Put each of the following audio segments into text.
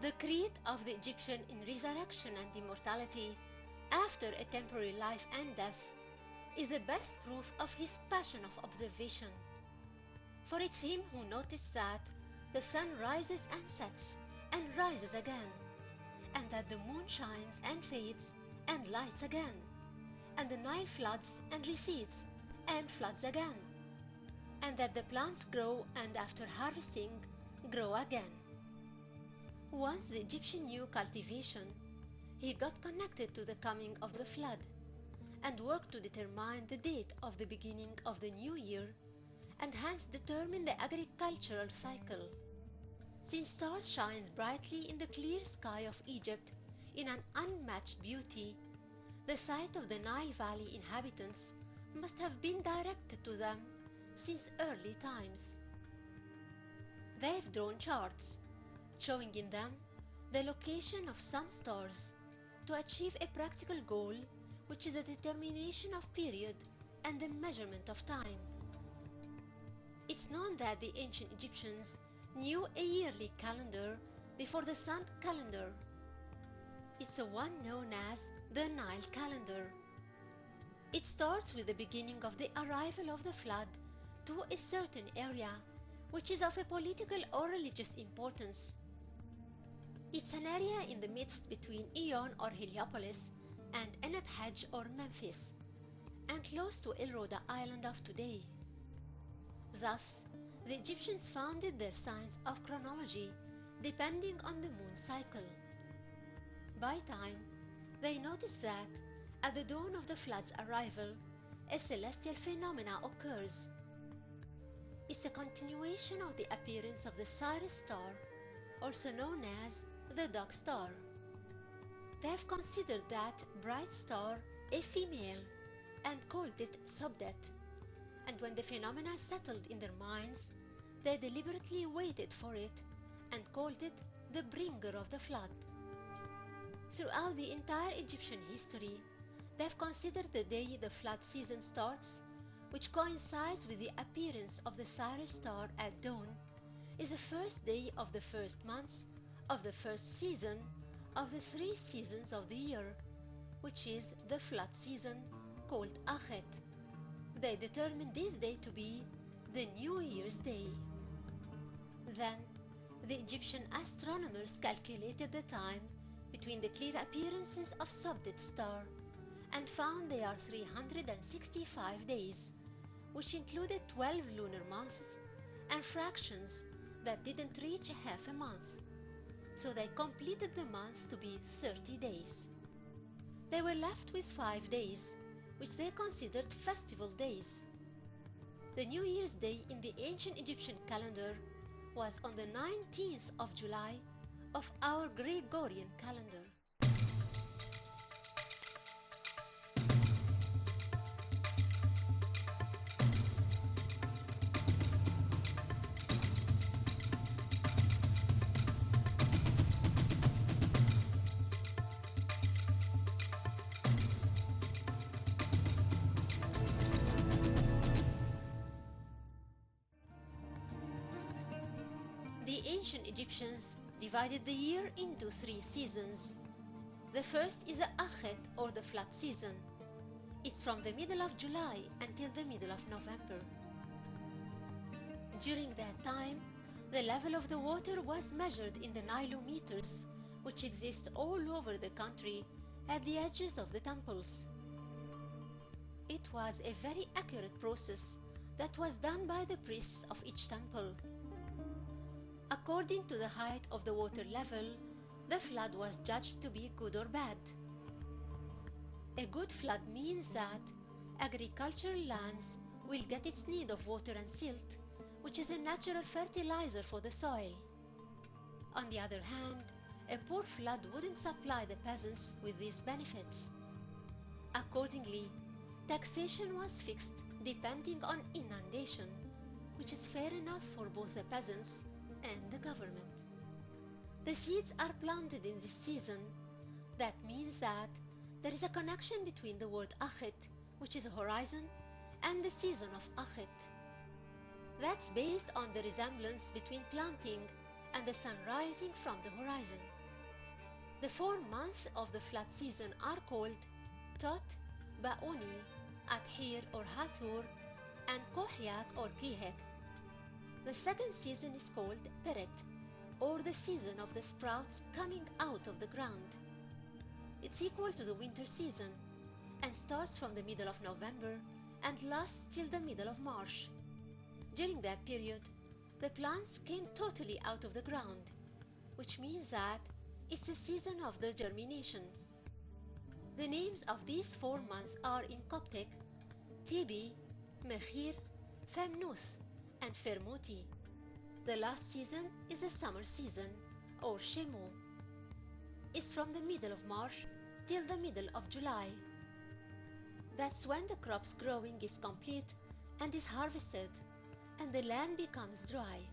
The creed of the Egyptian in resurrection and immortality after a temporary life and death is the best proof of his passion of observation. For it's him who noticed that the sun rises and sets and rises again, and that the moon shines and fades and lights again, and the Nile floods and recedes and floods again, and that the plants grow and after harvesting grow again. Once the Egyptian knew cultivation, he got connected to the coming of the flood and worked to determine the date of the beginning of the new year and hence determine the agricultural cycle. Since stars shines brightly in the clear sky of Egypt in an unmatched beauty, the sight of the Nile Valley inhabitants must have been directed to them since early times. They've drawn charts showing in them the location of some stars to achieve a practical goal, which is the determination of period and the measurement of time. It's known that the ancient Egyptians knew a yearly calendar before the sun calendar. It's the one known as the Nile calendar. It starts with the beginning of the arrival of the flood to a certain area, which is of a political or religious importance. It's an area in the midst between Iyon or Heliopolis and Enebhaj or Memphis, and close to El Roda Island of today. Thus, the Egyptians founded their science of chronology depending on the moon cycle. By time, they noticed that at the dawn of the flood's arrival, a celestial phenomena occurs. It's a continuation of the appearance of the Sirius star, also known as the Dog Star. They have considered that bright star a female and called it Sobdet, and when the phenomena settled in their minds, they deliberately waited for it and called it the bringer of the flood. Throughout the entire Egyptian history, they have considered the day the flood season starts, which coincides with the appearance of the Sirius star at dawn, is the first day of the first months of the first season of the 3 seasons of the year, which is the flood season called Akhet. They determined this day to be the New Year's Day. Then, the Egyptian astronomers calculated the time between the clear appearances of Sobdet star and found they are 365 days, which included 12 lunar months and fractions that didn't reach half a month. So they completed the months to be 30 days. They were left with 5 days, which they considered festival days. The New Year's Day in the ancient Egyptian calendar was on the 19th of July of our Gregorian calendar. The ancient Egyptians divided the year into 3 seasons. The first is the Akhet or the flood season. It's from the middle of July until the middle of November. During that time, the level of the water was measured in the Nilometers, which exist all over the country at the edges of the temples. It was a very accurate process that was done by the priests of each temple. According to the height of the water level, the flood was judged to be good or bad. A good flood means that agricultural lands will get its need of water and silt, which is a natural fertilizer for the soil. On the other hand, a poor flood wouldn't supply the peasants with these benefits. Accordingly, taxation was fixed depending on inundation, which is fair enough for both the peasants and the government. The seeds are planted in this season. That means that there is a connection between the word Akhet, which is a horizon, and the season of Akhet. That's based on the resemblance between planting and the sun rising from the horizon. The 4 months of the flood season are called Tot, Ba'uni, Adhir or Hathor, and Kohyak or Kihek. The second season is called Peret, or the season of the sprouts coming out of the ground. It's equal to the winter season and starts from the middle of November and lasts till the middle of March. During that period, the plants came totally out of the ground, which means that it's the season of the germination. The names of these 4 months are in Coptic Tibi, Mechir, Femnuth, and Fermoti. The last season is the summer season, or Shemu. It's from the middle of March till the middle of July. That's when the crop's growing is complete and is harvested, and the land becomes dry.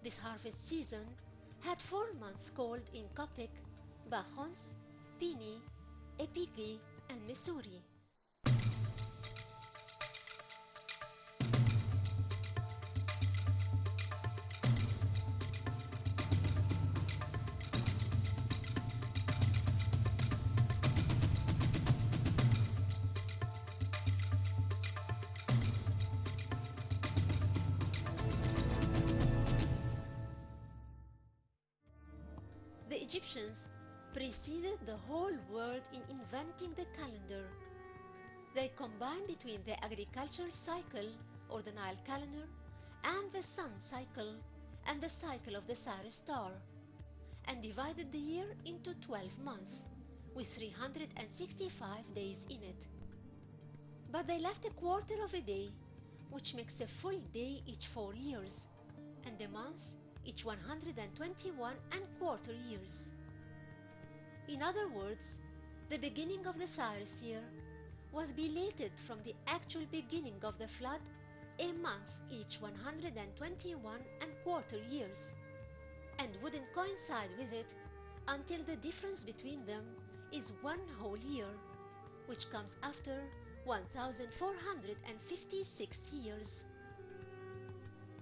This harvest season had 4 months called in Coptic Bachons, Pini, Epigi, and Mesuri. The Egyptians preceded the whole world in inventing the calendar. They combined between the agricultural cycle, or the Nile calendar, and the sun cycle and the cycle of the Sirius star, and divided the year into 12 months, with 365 days in it. But they left a quarter of a day, which makes a full day each 4 years, and a month each 121 and quarter years. In other words, the beginning of the Cyrus year was belated from the actual beginning of the flood a month each 121 and quarter years, and wouldn't coincide with it until the difference between them is 1 whole year, which comes after 1456 years.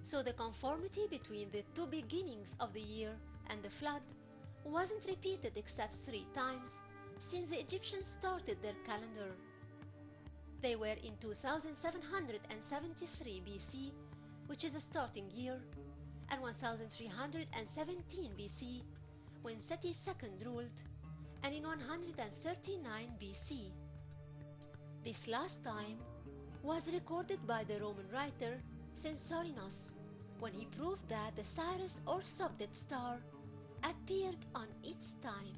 So the conformity between the 2 beginnings of the year and the flood wasn't repeated except 3 times since the Egyptians started their calendar. They were in 2773 BC, which is a starting year, and 1317 BC, when Seti II ruled, and in 139 BC. This last time was recorded by the Roman writer Censorinus, when he proved that the Sirius or Sopdet star appeared on its time.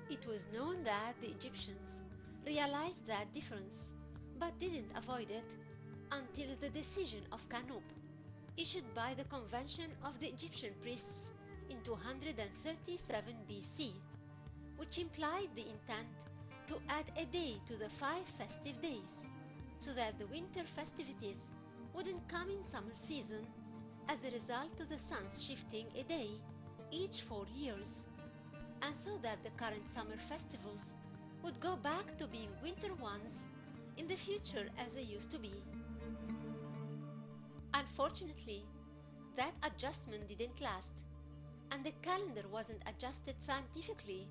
It was known that the Egyptians realized that difference, but didn't avoid it until the decision of Canop, issued by the Convention of the Egyptian Priests in 237 BC, which implied the intent to add a day to the 5 festive days, so that the winter festivities wouldn't come in summer season as a result of the sun's shifting a day each 4 years, and so that the current summer festivals would go back to being winter ones in the future as they used to be. Unfortunately, that adjustment didn't last, and the calendar wasn't adjusted scientifically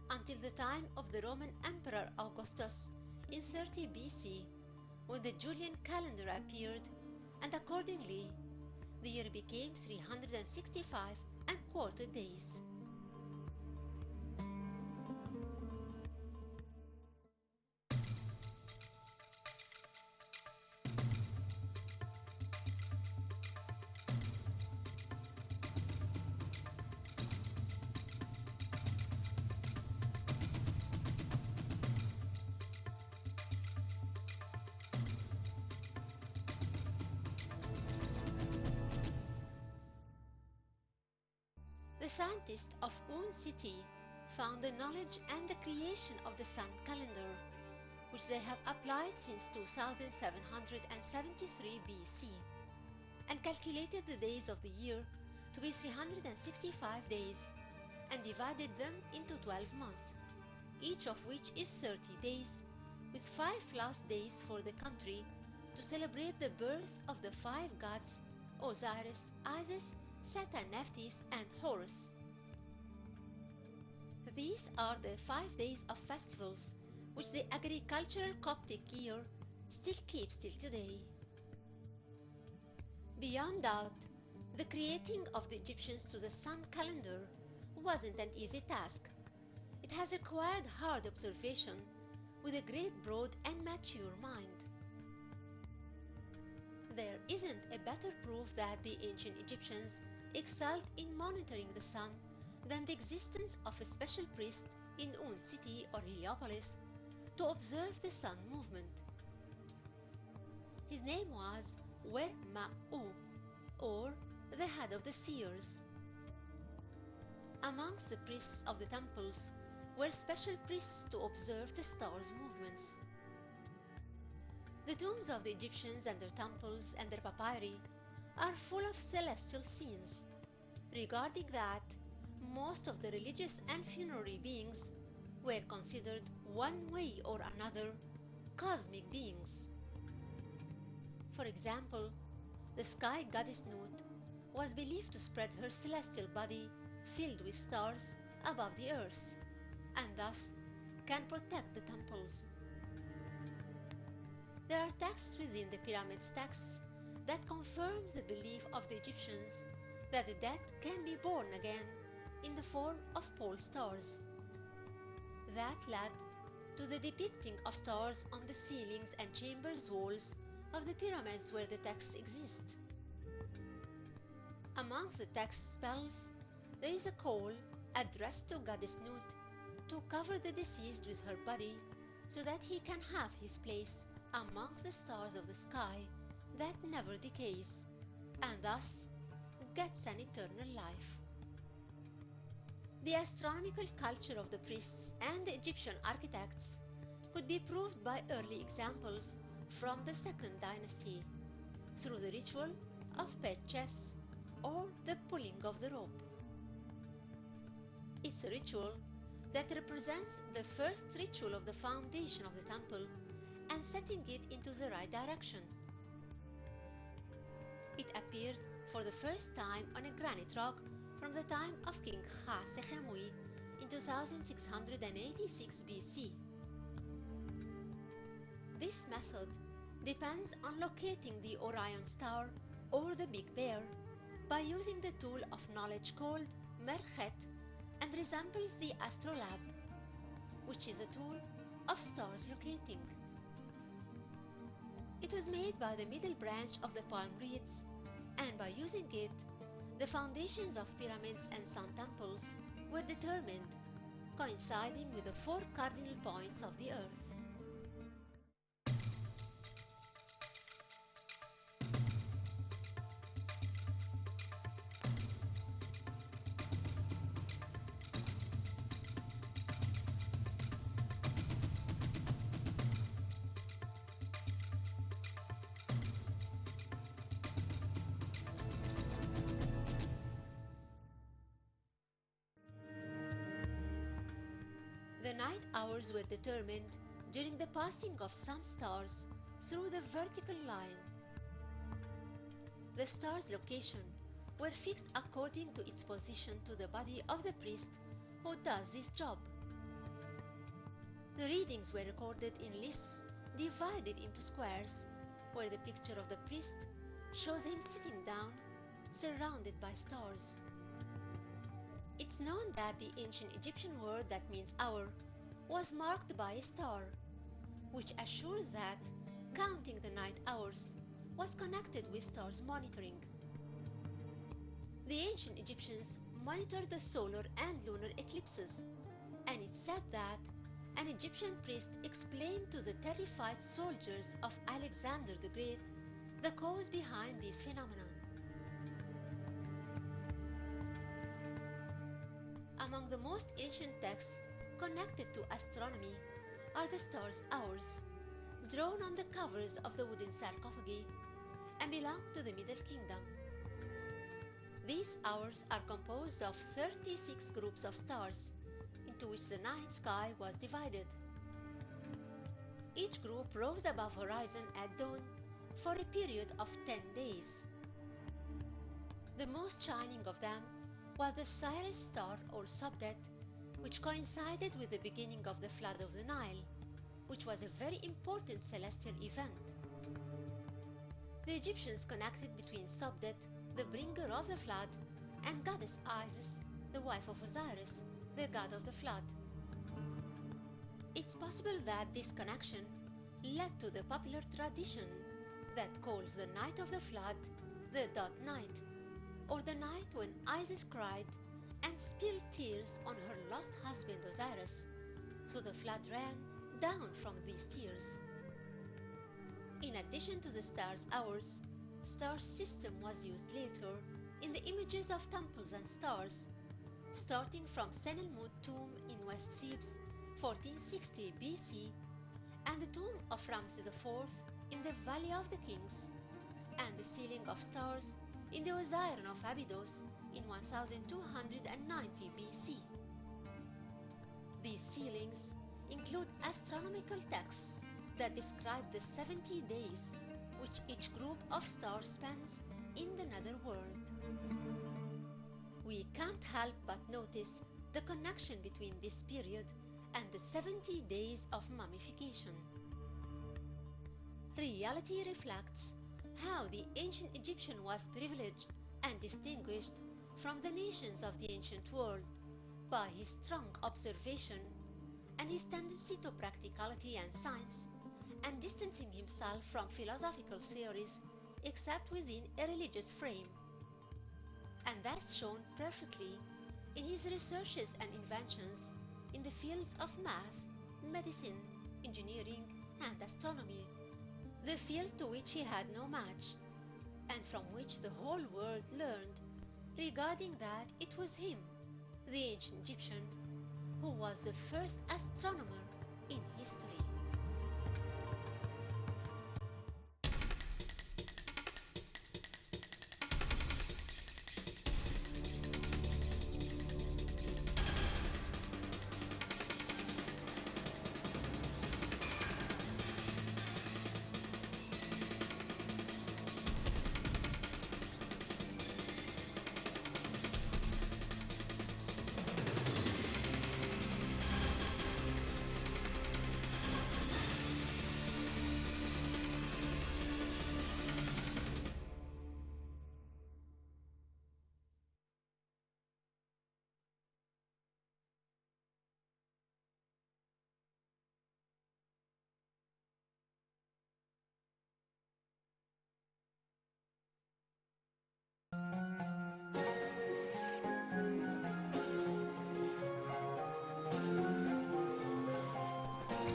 until the time of the Roman Emperor Augustus in 30 BC, when the Julian calendar appeared, and accordingly, the year became 365 and quarter days. The scientists of Un City found the knowledge and the creation of the sun calendar, which they have applied since 2773 BC, and calculated the days of the year to be 365 days and divided them into 12 months. each of which is 30 days, with 5 last days for the country to celebrate the birth of the 5 gods Osiris, Isis, Set and Nephthys, and Horus. These are the 5 days of festivals which the agricultural Coptic year still keeps till today. Beyond doubt, the creating of the Egyptians to the sun calendar wasn't an easy task. It has required hard observation with a great broad and mature mind. There isn't a better proof that the ancient Egyptians excelled in monitoring the sun than the existence of a special priest in Un city or Heliopolis to observe the sun movement. His name was Wer-Ma-U, or the head of the seers. Amongst the priests of the temples were special priests to observe the stars' movements. The tombs of the Egyptians and their temples and their papyri are full of celestial scenes. Regarding that, most of the religious and funerary beings were considered one way or another cosmic beings. For example, the sky goddess Nut was believed to spread her celestial body filled with stars above the earth, and thus can protect the temples. There are texts within the pyramids texts that confirms the belief of the Egyptians that the dead can be born again in the form of pole stars. That led to the depicting of stars on the ceilings and chambers walls of the pyramids where the texts exist. Amongst the text spells, there is a call addressed to Goddess Nut to cover the deceased with her body so that he can have his place amongst the stars of the sky that never decays, and thus gets an eternal life. The astronomical culture of the priests and the Egyptian architects could be proved by early examples from the Second Dynasty, through the ritual of pet chess or the pulling of the rope. It's a ritual that represents the first ritual of the foundation of the temple and setting it into the right direction. It appeared for the first time on a granite rock from the time of King Khâ-Sekhemui in 2686 BC. This method depends on locating the Orion star or the Big Bear by using the tool of knowledge called Merkhet and resembles the astrolabe, which is a tool of stars locating. It was made by the middle branch of the palm reeds, and by using it, the foundations of pyramids and sun temples were determined, coinciding with the 4 cardinal points of the earth. The night hours were determined during the passing of some stars through the vertical line. The star's location were fixed according to its position to the body of the priest who does this job. The readings were recorded in lists divided into squares, where the picture of the priest shows him sitting down, surrounded by stars. It's known that the ancient Egyptian word that means hour was marked by a star, which assured that counting the night hours was connected with stars monitoring. The ancient Egyptians monitored the solar and lunar eclipses, and it's said that an Egyptian priest explained to the terrified soldiers of Alexander the Great the cause behind these phenomena. Among the most ancient texts connected to astronomy are the stars' hours, drawn on the covers of the wooden sarcophagi and belong to the Middle Kingdom. These hours are composed of 36 groups of stars, into which the night sky was divided. Each group rose above horizon at dawn for a period of 10 days. The most shining of them was the Sirius star or Sobdet, which coincided with the beginning of the flood of the Nile, which was a very important celestial event. The Egyptians connected between Sobdet, the bringer of the flood, and goddess Isis, the wife of Osiris, the god of the flood. It's possible that this connection led to the popular tradition that calls the night of the flood the dot night, or the night when Isis cried and spilled tears on her lost husband Osiris, so the flood ran down from these tears. In addition to the stars' hours, star system was used later in the images of temples and stars, starting from Senelmut tomb in West Thebes 1460 BC and the tomb of Ramses IV in the Valley of the Kings, and the ceiling of stars in the Osirion of Abydos in 1290 BC. These ceilings include astronomical texts that describe the 70 days which each group of stars spends in the netherworld. We can't help but notice the connection between this period and the 70 days of mummification. Reality reflects how the ancient Egyptian was privileged and distinguished from the nations of the ancient world by his strong observation and his tendency to practicality and science, and distancing himself from philosophical theories except within a religious frame. And that's shown perfectly in his researches and inventions in the fields of math, medicine, engineering, and astronomy, the field to which he had no match, and from which the whole world learned, regarding that it was him, the ancient Egyptian, who was the first astronomer